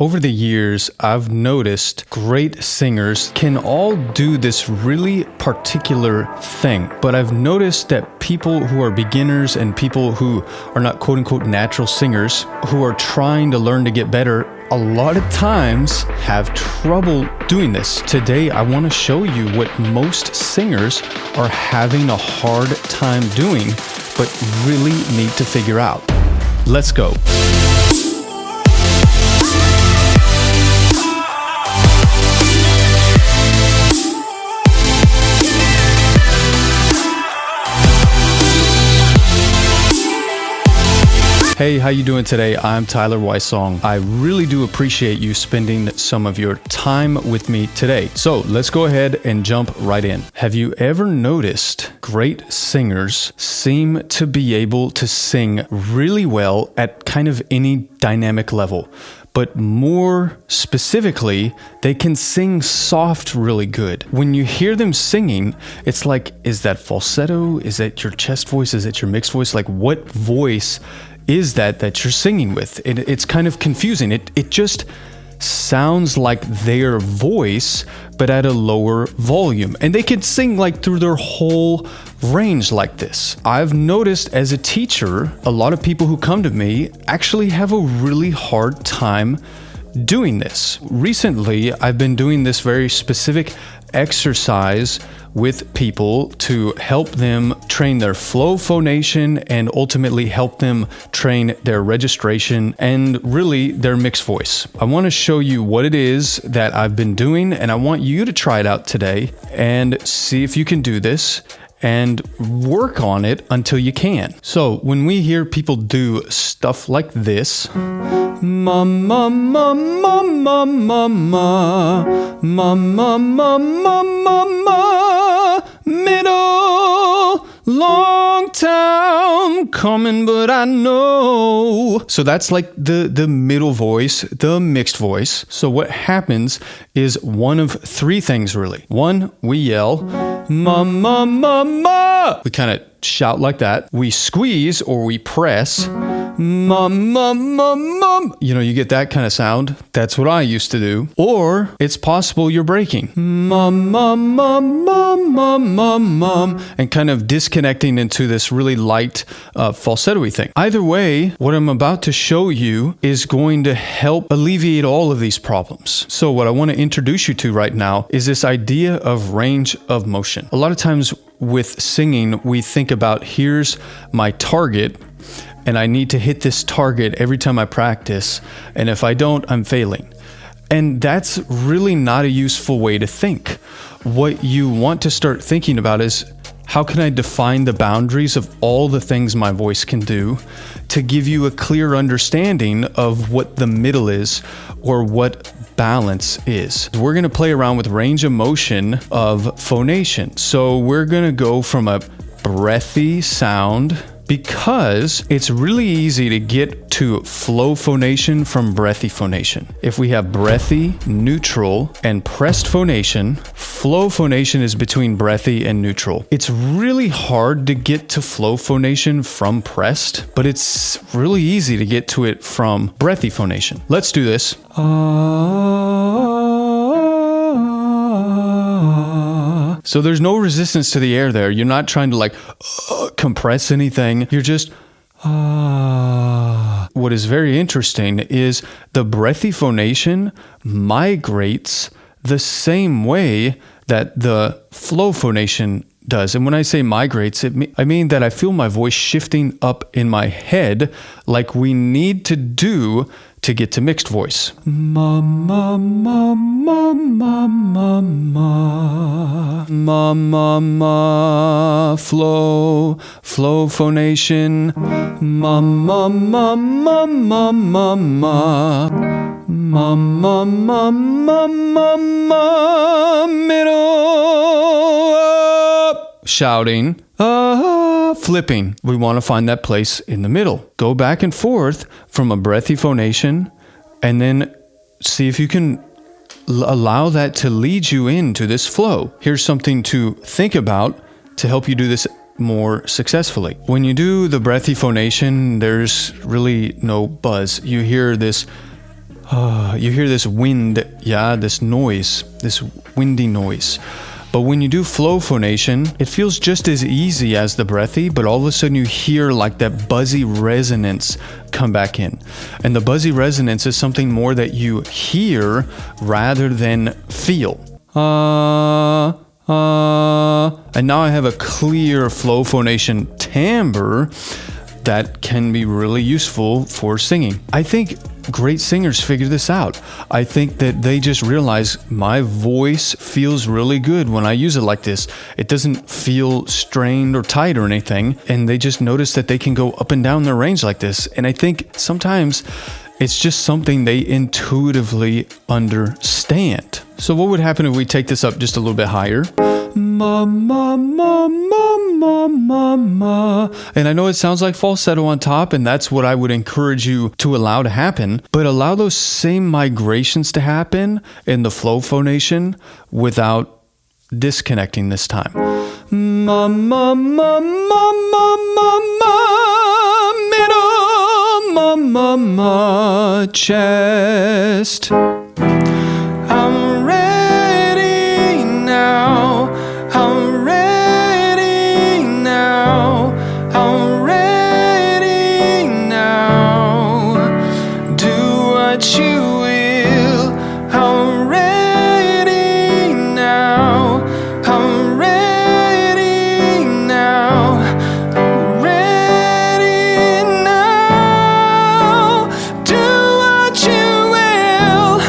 Over the years, I've noticed great singers can all do this really particular thing. But I've noticed that people who are beginners and people who are not quote unquote natural singers, who are trying to learn to get better, a lot of times have trouble doing this. Today, I want to show you what most singers are having a hard time doing, but really need to figure out. Let's go. Hey, how you doing today? I'm Tyler Wysong. I really do appreciate you spending some of your time with me today. So let's go ahead and jump right in. Have you ever noticed great singers seem to be able to sing really well at kind of any dynamic level? But more specifically, they can sing soft really good. When you hear them singing, it's like, is that falsetto? Is that your chest voice? Is it your mixed voice? Like, what voice is that you're singing with? It's kind of confusing. It just sounds like their voice, but at a lower volume. And they can sing like through their whole range like this. I've noticed as a teacher, a lot of people who come to me actually have a really hard time doing this. Recently, I've been doing this very specific exercise with people to help them train their flow phonation and ultimately help them train their registration and really their mixed voice. I want to show you what it is that I've been doing, and I want you to try it out today and see if you can do this and work on it until you can. So when we hear people do stuff like this, ma ma ma ma ma ma ma ma ma ma ma ma, middle, long time coming, but I know. So that's like the middle voice, the mixed voice. So what happens is one of three things really. One, we yell, ma ma ma ma. We kind of shout like that. We squeeze or we press, mum, mum, mum, mum. You know, you get that kind of sound. That's what I used to do. Or it's possible you're breaking, mum, mum, mum, mum, mum, mum, mum, and kind of disconnecting into this really light falsetto-y thing. Either way, what I'm about to show you is going to help alleviate all of these problems. So what I want to introduce you to right now is this idea of range of motion. A lot of times with singing, we think about, here's my target, and I need to hit this target every time I practice, and if I don't, I'm failing. And that's really not a useful way to think. What you want to start thinking about is, how can I define the boundaries of all the things my voice can do to give you a clear understanding of what the middle is or what balance is? We're going to play around with range of motion of phonation. So we're going to go from a breathy sound, because it's really easy to get to flow phonation from breathy phonation. If we have breathy, neutral, and pressed phonation, flow phonation is between breathy and neutral. It's really hard to get to flow phonation from pressed, but it's really easy to get to it from breathy phonation. Let's do this. So there's no resistance to the air there. You're not trying to like compress anything. You're just What is very interesting is the breathy phonation migrates the same way that the flow phonation does. And when I say migrates, I mean that I feel my voice shifting up in my head like we need to do to get to mixed voice. Ma ma ma ma ma ma ma ma ma ma, flow phonation, ma ma ma ma ma ma ma, ma ma ma ma ma ma, middle up, shouting, flipping. We want to find that place in the middle. Go back and forth from a breathy phonation and then see if you can allow that to lead you into this flow. Here's something to think about to help you do this more successfully. When you do the breathy phonation, there's really no buzz. You hear this You hear this wind, yeah, this noise, this windy noise. But when you do flow phonation, it feels just as easy as the breathy, but all of a sudden you hear like that buzzy resonance come back in. And the buzzy resonance is something more that you hear rather than feel. And now I have a clear flow phonation timbre that can be really useful for singing. I think great singers figure this out. I think that they just realize my voice feels really good when I use it like this. It doesn't feel strained or tight or anything. And they just notice that they can go up and down their range like this. And I think sometimes it's just something they intuitively understand. So what would happen if we take this up just a little bit higher? Ma, ma, ma, ma, ma, ma, ma. And I know it sounds like falsetto on top, and that's what I would encourage you to allow to happen, but allow those same migrations to happen in the flow phonation without disconnecting this time. Ma, ma, ma, ma, ma, ma, ma, middle, ma, ma, ma, chest. I'm ready now. I'm ready now. I'm ready now. Do what you will. I'm ready now. I'm ready now. I'm ready now. Do what you will.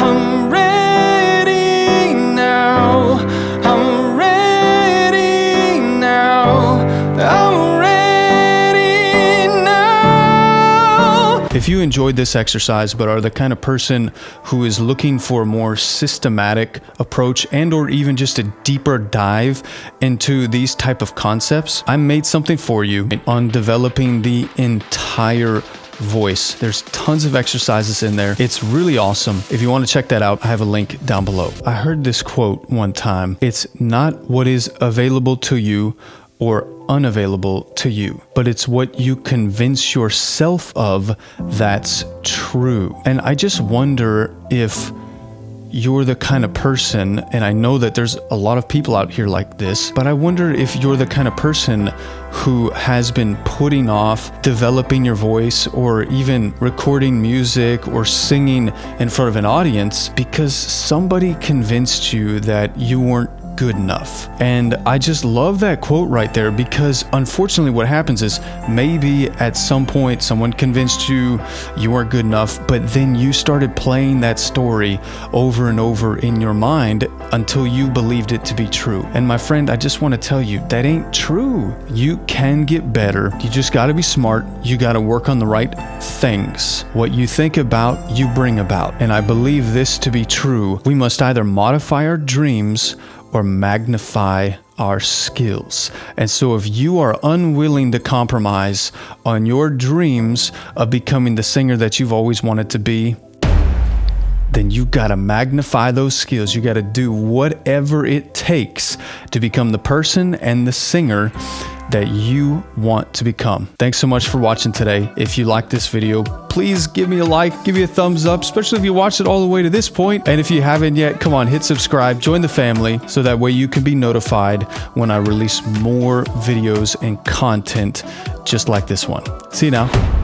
I'm ready now. I'm ready now. I'm ready now. If you enjoyed this exercise but are the kind of person who is looking for a more systematic approach and or even just a deeper dive into these type of concepts, I made something for you on developing the entire voice. There's tons of exercises in there. It's really awesome. If you want to check that out, I have a link down below. I heard this quote one time. It's not what is available to you or unavailable to you, but it's what you convince yourself of that's true. And I just wonder if you're the kind of person, and I know that there's a lot of people out here like this, but I wonder if you're the kind of person who has been putting off developing your voice or even recording music or singing in front of an audience because somebody convinced you that you weren't good enough. And I just love that quote right there, because unfortunately what happens is maybe at some point someone convinced you you weren't good enough, but then you started playing that story over and over in your mind until you believed it to be true. And my friend, I just want to tell you that ain't true. You can get better. You just got to be smart. You got to work on the right things. What you think about, you bring about. And I believe this to be true. We must either modify our dreams or magnify our skills. And so if you are unwilling to compromise on your dreams of becoming the singer that you've always wanted to be, then you gotta magnify those skills. You gotta do whatever it takes to become the person and the singer that you want to become. Thanks so much for watching today. If you like this video, please give me a like, give me a thumbs up, especially if you watched it all the way to this point. And if you haven't yet, come on, hit subscribe, join the family, so that way you can be notified when I release more videos and content just like this one. See you now.